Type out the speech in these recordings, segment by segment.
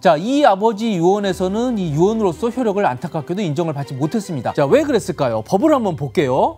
자, 이 아버지 유언에서는 이 유언으로서 효력을 안타깝게도 인정을 받지 못했습니다. 자, 왜 그랬을까요? 법을 한번 볼게요.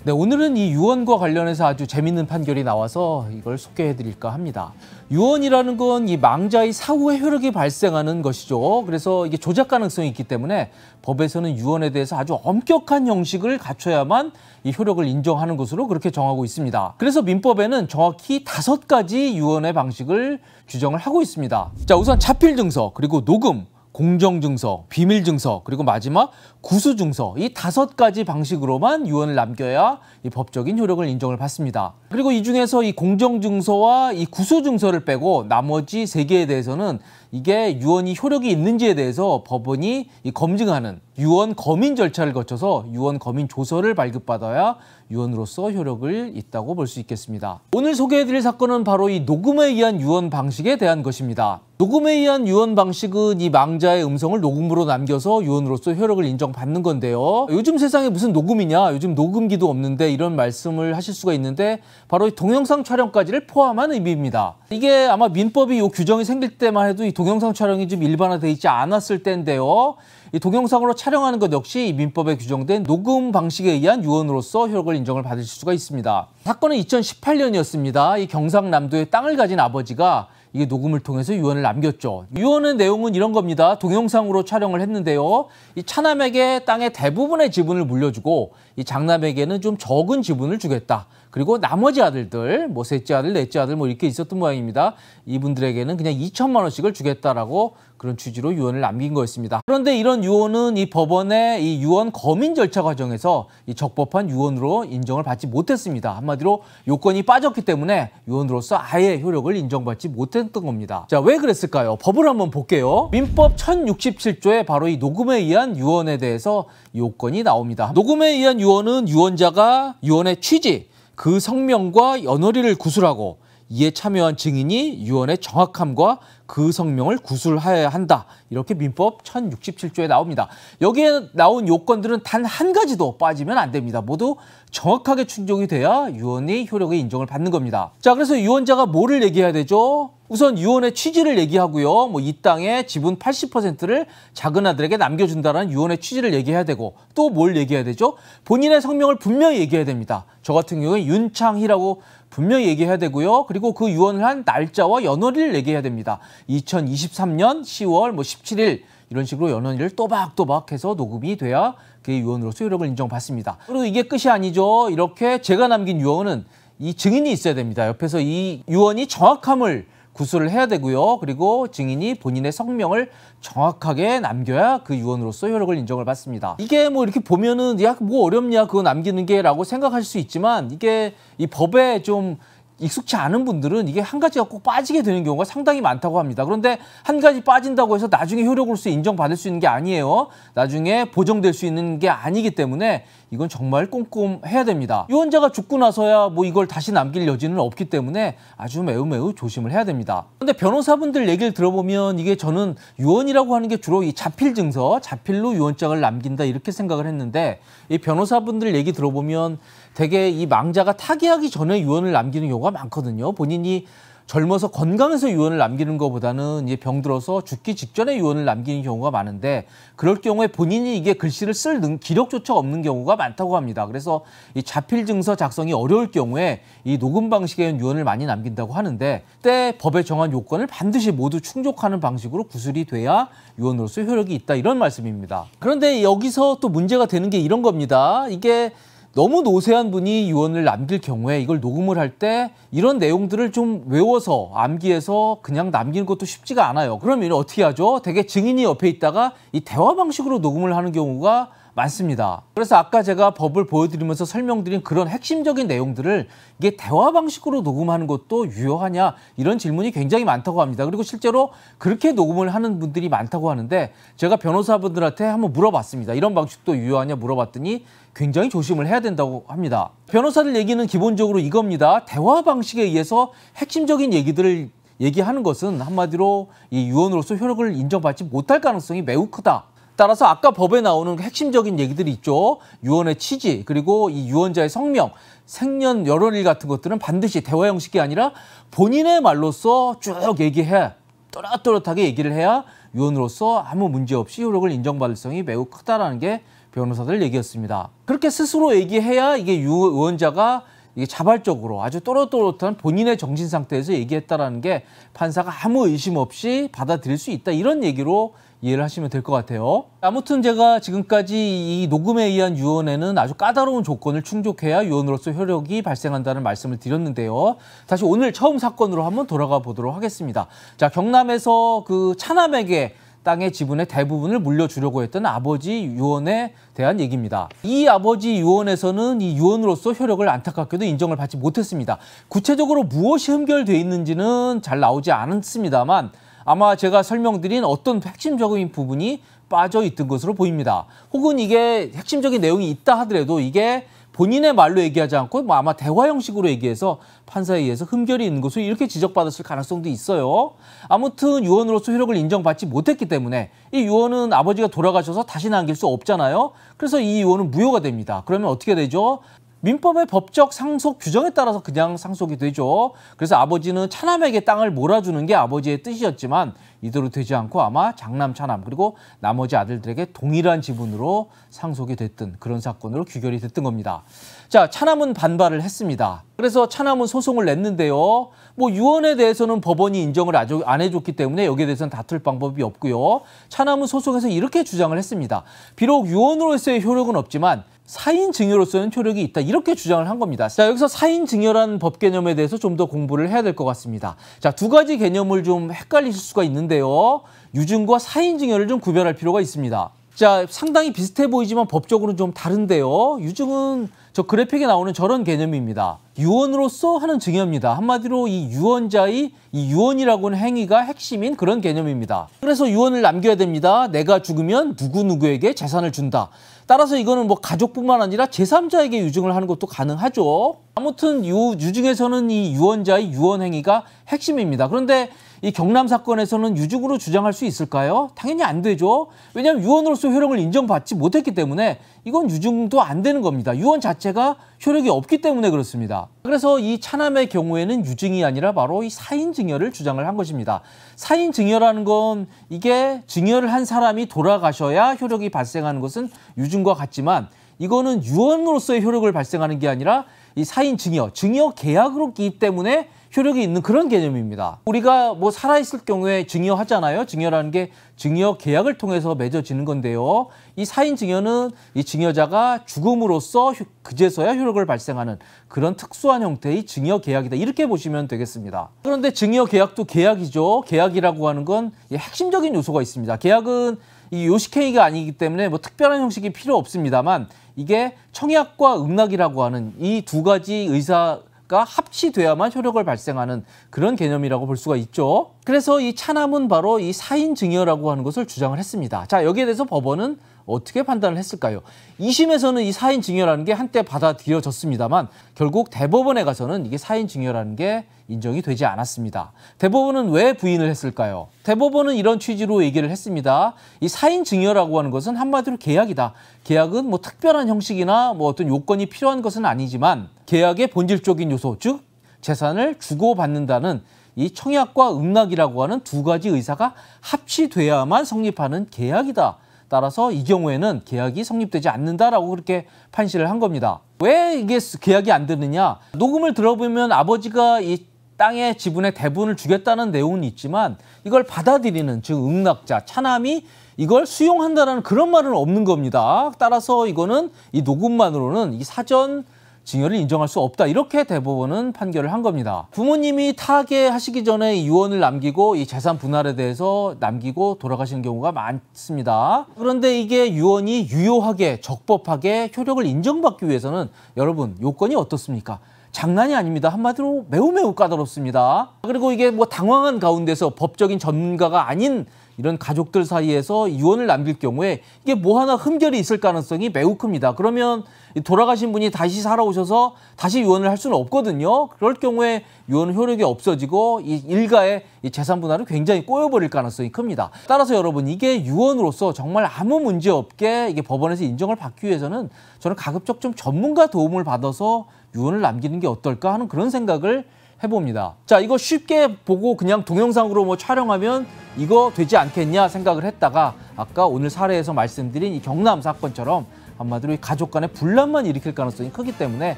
네, 오늘은 이 유언과 관련해서 아주 재밌는 판결이 나와서 이걸 소개해드릴까 합니다. 유언이라는 건 이 망자의 사후에 효력이 발생하는 것이죠. 그래서 이게 조작 가능성이 있기 때문에 법에서는 유언에 대해서 아주 엄격한 형식을 갖춰야만 이 효력을 인정하는 것으로 그렇게 정하고 있습니다. 그래서 민법에는 정확히 5가지 유언의 방식을 규정을 하고 있습니다. 자, 우선 자필증서, 그리고 녹음, 공정증서, 비밀증서, 그리고 마지막 구수증서, 이 5가지 방식으로만 유언을 남겨야 이 법적인 효력을 인정을 받습니다. 그리고 이 중에서 이 공정증서와 이 구수증서를 빼고 나머지 3개에 대해서는 이게 유언이 효력이 있는지에 대해서 법원이 이 검증하는 유언 검인 절차를 거쳐서 유언 검인 조서를 발급받아야 유언으로서 효력을 있다고 볼 수 있겠습니다. 오늘 소개해드릴 사건은 바로 이 녹음에 의한 유언 방식에 대한 것입니다. 녹음에 의한 유언 방식은 이 망자의 음성을 녹음으로 남겨서 유언으로서 효력을 인정받는 건데요. 요즘 세상에 무슨 녹음이냐, 요즘 녹음기도 없는데 이런 말씀을 하실 수가 있는데 바로 이 동영상 촬영까지를 포함한 의미입니다. 이게 아마 민법이 이 규정이 생길 때만 해도 이 동영상 촬영이 좀 일반화되어 있지 않았을 때인데요. 이 동영상으로 촬영하는 것 역시 이 민법에 규정된 녹음 방식에 의한 유언으로서 효력을 인정을 받으실 수가 있습니다. 사건은 2018년이었습니다. 이 경상남도의 땅을 가진 아버지가 이게 녹음을 통해서 유언을 남겼죠. 유언의 내용은 이런 겁니다. 동영상으로 촬영을 했는데요. 이 차남에게 땅의 대부분의 지분을 물려주고 이 장남에게는 좀 적은 지분을 주겠다. 그리고 나머지 아들들, 뭐 셋째 아들, 넷째 아들 뭐 이렇게 있었던 모양입니다. 이분들에게는 그냥 2천만 원씩을 주겠다라고 그런 취지로 유언을 남긴 거였습니다. 그런데 이런 유언은 이 법원의 이 유언 검인 절차 과정에서 이 적법한 유언으로 인정을 받지 못했습니다. 한마디로 요건이 빠졌기 때문에 유언으로서 아예 효력을 인정받지 못했던 겁니다. 자, 왜 그랬을까요? 법을 한번 볼게요. 민법 1067조에 바로 이 녹음에 의한 유언에 대해서 요건이 나옵니다. 녹음에 의한 유언은 유언자가 유언의 취지, 그 성명과 연월일을 구술하고 이에 참여한 증인이 유언의 정확함과 그 성명을 구술하여야 한다. 이렇게 민법 1067조에 나옵니다. 여기에 나온 요건들은 단 한 가지도 빠지면 안 됩니다. 모두 정확하게 충족이 돼야 유언이 효력의 인정을 받는 겁니다. 자, 그래서 유언자가 뭐를 얘기해야 되죠? 우선 유언의 취지를 얘기하고요. 뭐 이 땅의 지분 80%를 작은 아들에게 남겨준다는 유언의 취지를 얘기해야 되고 또 뭘 얘기해야 되죠? 본인의 성명을 분명히 얘기해야 됩니다. 저 같은 경우에 윤창희라고 분명히 얘기해야 되고요. 그리고 그 유언을 한 날짜와 연월일을 얘기해야 됩니다. 2023년 10월 17일 이런 식으로 연월일을 또박또박 해서 녹음이 돼야 그의 유언으로서 효력을 인정받습니다. 그리고 이게 끝이 아니죠. 이렇게 제가 남긴 유언은 이 증인이 있어야 됩니다. 옆에서 이 유언이 정확함을 구술을 해야 되고요. 그리고 증인이 본인의 성명을 정확하게 남겨야 그 유언으로서 효력을 인정을 받습니다. 이게 뭐 이렇게 보면은 야, 뭐 어렵냐 그거 남기는 게 라고 생각할 수 있지만 이게 이 법에 좀 익숙치 않은 분들은 이게 한 가지가 꼭 빠지게 되는 경우가 상당히 많다고 합니다. 그런데 한 가지 빠진다고 해서 나중에 효력으로서 인정받을 수 있는 게 아니에요. 나중에 보정될 수 있는 게 아니기 때문에 이건 정말 꼼꼼해야 됩니다. 유언자가 죽고 나서야 뭐 이걸 다시 남길 여지는 없기 때문에 아주 매우 조심을 해야 됩니다. 그런데 변호사분들 얘기를 들어보면 이게 저는 유언이라고 하는 게 주로 이 자필증서, 자필로 유언장을 남긴다 이렇게 생각을 했는데 이 변호사분들 얘기 들어보면 되게 이 망자가 타계하기 전에 유언을 남기는 경우가 많거든요. 본인이 젊어서 건강해서 유언을 남기는 것보다는 이제 병들어서 죽기 직전에 유언을 남기는 경우가 많은데 그럴 경우에 본인이 이게 글씨를 쓸 기력조차 없는 경우가 많다고 합니다. 그래서 이 자필증서 작성이 어려울 경우에 이 녹음 방식의 유언을 많이 남긴다고 하는데 그때 법에 정한 요건을 반드시 모두 충족하는 방식으로 구술이 돼야 유언으로서 효력이 있다 이런 말씀입니다. 그런데 여기서 또 문제가 되는 게 이런 겁니다. 이게 너무 노쇠한 분이 유언을 남길 경우에 이걸 녹음을 할 때 이런 내용들을 좀 외워서 암기해서 그냥 남기는 것도 쉽지가 않아요. 그러면 어떻게 하죠? 되게 증인이 옆에 있다가 이 대화 방식으로 녹음을 하는 경우가 많습니다. 그래서 아까 제가 법을 보여드리면서 설명드린 그런 핵심적인 내용들을 이게 대화 방식으로 녹음하는 것도 유효하냐 이런 질문이 굉장히 많다고 합니다. 그리고 실제로 그렇게 녹음을 하는 분들이 많다고 하는데 제가 변호사분들한테 한번 물어봤습니다. 이런 방식도 유효하냐 물어봤더니 굉장히 조심을 해야 된다고 합니다. 변호사들 얘기는 기본적으로 이겁니다. 대화 방식에 의해서 핵심적인 얘기들을 얘기하는 것은 한마디로 이 유언으로서 효력을 인정받지 못할 가능성이 매우 크다. 따라서 아까 법에 나오는 핵심적인 얘기들이 있죠. 유언의 취지, 그리고 이 유언자의 성명, 생년 연월일 같은 것들은 반드시 대화 형식이 아니라 본인의 말로써 쭉 얘기해, 또렷또렷하게 얘기를 해야 유언으로서 아무 문제 없이 효력을 인정받을 가능성이 매우 크다라는 게 변호사들 얘기였습니다. 그렇게 스스로 얘기해야 이게 유언자가 이게 자발적으로 아주 또렷또렷한 본인의 정신 상태에서 얘기했다라는 게 판사가 아무 의심 없이 받아들일 수 있다, 이런 얘기로 이해를 하시면 될 것 같아요. 아무튼 제가 지금까지 이 녹음에 의한 유언에는 아주 까다로운 조건을 충족해야 유언으로서 효력이 발생한다는 말씀을 드렸는데요. 다시 오늘 처음 사건으로 한번 돌아가 보도록 하겠습니다. 자, 경남에서 그 차남에게 땅의 지분의 대부분을 물려주려고 했던 아버지 유언에 대한 얘기입니다. 이 아버지 유언에서는 이 유언으로서 효력을 안타깝게도 인정을 받지 못했습니다. 구체적으로 무엇이 흠결되어 있는지는 잘 나오지 않습니다만 아마 제가 설명드린 어떤 핵심적인 부분이 빠져 있던 것으로 보입니다. 혹은 이게 핵심적인 내용이 있다 하더라도 이게 본인의 말로 얘기하지 않고 뭐 아마 대화 형식으로 얘기해서 판사에 의해서 흠결이 있는 것으로 이렇게 지적받았을 가능성도 있어요. 아무튼 유언으로서 효력을 인정받지 못했기 때문에 이 유언은 아버지가 돌아가셔서 다시 남길 수 없잖아요. 그래서 이 유언은 무효가 됩니다. 그러면 어떻게 되죠? 민법의 법적 상속 규정에 따라서 그냥 상속이 되죠. 그래서 아버지는 차남에게 땅을 몰아주는 게 아버지의 뜻이었지만 이대로 되지 않고 아마 장남, 차남 그리고 나머지 아들들에게 동일한 지분으로 상속이 됐던 그런 사건으로 규결이 됐던 겁니다. 자, 차남은 반발을 했습니다. 그래서 차남은 소송을 냈는데요. 뭐 유언에 대해서는 법원이 인정을 안 해줬기 때문에 여기에 대해서는 다툴 방법이 없고요. 차남은 소송에서 이렇게 주장을 했습니다. 비록 유언으로서의 효력은 없지만 사인 증여로서는 효력이 있다, 이렇게 주장을 한 겁니다. 자, 여기서 사인 증여라는 법 개념에 대해서 좀 더 공부를 해야 될 것 같습니다. 자, 두 가지 개념을 좀 헷갈리실 수가 있는데요. 유증과 사인 증여를 좀 구별할 필요가 있습니다. 자, 상당히 비슷해 보이지만 법적으로는 좀 다른데요. 유증은 저 그래픽에 나오는 저런 개념입니다. 유언으로서 하는 증여입니다. 한마디로 이 유언자의 이 유언이라고 하는 행위가 핵심인 그런 개념입니다. 그래서 유언을 남겨야 됩니다. 내가 죽으면 누구누구에게 재산을 준다. 따라서 이거는 뭐 가족뿐만 아니라 제3자에게 유증을 하는 것도 가능하죠. 아무튼 유증에서는 이 유언자의 유언 행위가 핵심입니다. 그런데 이 경남 사건에서는 유증으로 주장할 수 있을까요? 당연히 안 되죠. 왜냐하면 유언으로서 효력을 인정받지 못했기 때문에 이건 유증도 안 되는 겁니다. 유언 자체가 효력이 없기 때문에 그렇습니다. 그래서 이 차남의 경우에는 유증이 아니라 바로 이 사인 증여를 주장을 한 것입니다. 사인 증여라는 건 이게 증여를 한 사람이 돌아가셔야 효력이 발생하는 것은 유증과 같지만 이거는 유언으로서의 효력을 발생하는 게 아니라 이 사인 증여 계약으로기 때문에 효력이 있는 그런 개념입니다. 우리가 뭐 살아있을 경우에 증여하잖아요. 증여라는 게 증여 계약을 통해서 맺어지는 건데요. 이 사인 증여는 이 증여자가 죽음으로써 그제서야 효력을 발생하는 그런 특수한 형태의 증여 계약이다, 이렇게 보시면 되겠습니다. 그런데 증여 계약도 계약이죠. 계약이라고 하는 건 핵심적인 요소가 있습니다. 계약은 이 요식행위가 아니기 때문에 뭐 특별한 형식이 필요 없습니다만 이게 청약과 응낙이라고 하는 이 두 가지 의사가 합치돼야만 효력을 발생하는 그런 개념이라고 볼 수가 있죠. 그래서 이 차남은 바로 이 사인 증여라고 하는 것을 주장을 했습니다. 자, 여기에 대해서 법원은 어떻게 판단을 했을까요? 2심에서는 이 사인 증여라는 게 한때 받아들여졌습니다만 결국 대법원에 가서는 이게 사인 증여라는 게 인정이 되지 않았습니다. 대법원은 왜 부인을 했을까요? 대법원은 이런 취지로 얘기를 했습니다. 이 사인 증여라고 하는 것은 한마디로 계약이다. 계약은 뭐 특별한 형식이나 뭐 어떤 요건이 필요한 것은 아니지만 계약의 본질적인 요소, 즉 재산을 주고받는다는 이 청약과 응낙이라고 하는 두 가지 의사가 합치돼야만 성립하는 계약이다. 따라서 이 경우에는 계약이 성립되지 않는다라고 그렇게 판시를 한 겁니다. 왜 이게 계약이 안 되느냐? 녹음을 들어보면 아버지가 이 땅의 지분의 대부분을 주겠다는 내용은 있지만 이걸 받아들이는, 즉 응낙자, 차남이 이걸 수용한다는 그런 말은 없는 겁니다. 따라서 이거는 이 녹음만으로는 이 사전 증여를 인정할 수 없다, 이렇게 대법원은 판결을 한 겁니다. 부모님이 타계하시기 전에 유언을 남기고 이 재산 분할에 대해서 남기고 돌아가시는 경우가 많습니다. 그런데 이게 유언이 유효하게 적법하게 효력을 인정받기 위해서는 여러분 요건이 어떻습니까? 장난이 아닙니다. 한마디로 매우 까다롭습니다. 그리고 이게 뭐 당황한 가운데서 법적인 전문가가 아닌 이런 가족들 사이에서 유언을 남길 경우에 이게 뭐 하나 흠결이 있을 가능성이 매우 큽니다. 그러면 돌아가신 분이 다시 살아오셔서 다시 유언을 할 수는 없거든요. 그럴 경우에 유언 효력이 없어지고 이 일가의 이 재산 분할을 굉장히 꼬여버릴 가능성이 큽니다. 따라서 여러분, 이게 유언으로서 정말 아무 문제 없게 이게 법원에서 인정을 받기 위해서는 저는 가급적 좀 전문가 도움을 받아서 유언을 남기는 게 어떨까 하는 그런 생각을 해봅니다. 자, 이거 쉽게 보고 그냥 동영상으로 뭐 촬영하면 이거 되지 않겠냐 생각을 했다가 아까 오늘 사례에서 말씀드린 이 경남 사건처럼 한마디로 이 가족 간의 분란만 일으킬 가능성이 크기 때문에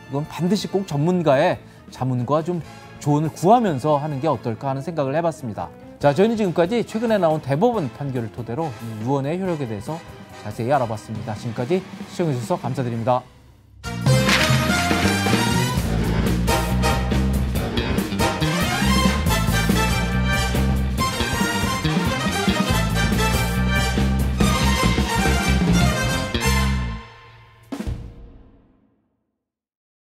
이건 반드시 꼭 전문가의 자문과 좀 조언을 구하면서 하는 게 어떨까 하는 생각을 해봤습니다. 자, 저희는 지금까지 최근에 나온 대법원 판결을 토대로 이 유언의 효력에 대해서 자세히 알아봤습니다. 지금까지 시청해주셔서 감사드립니다.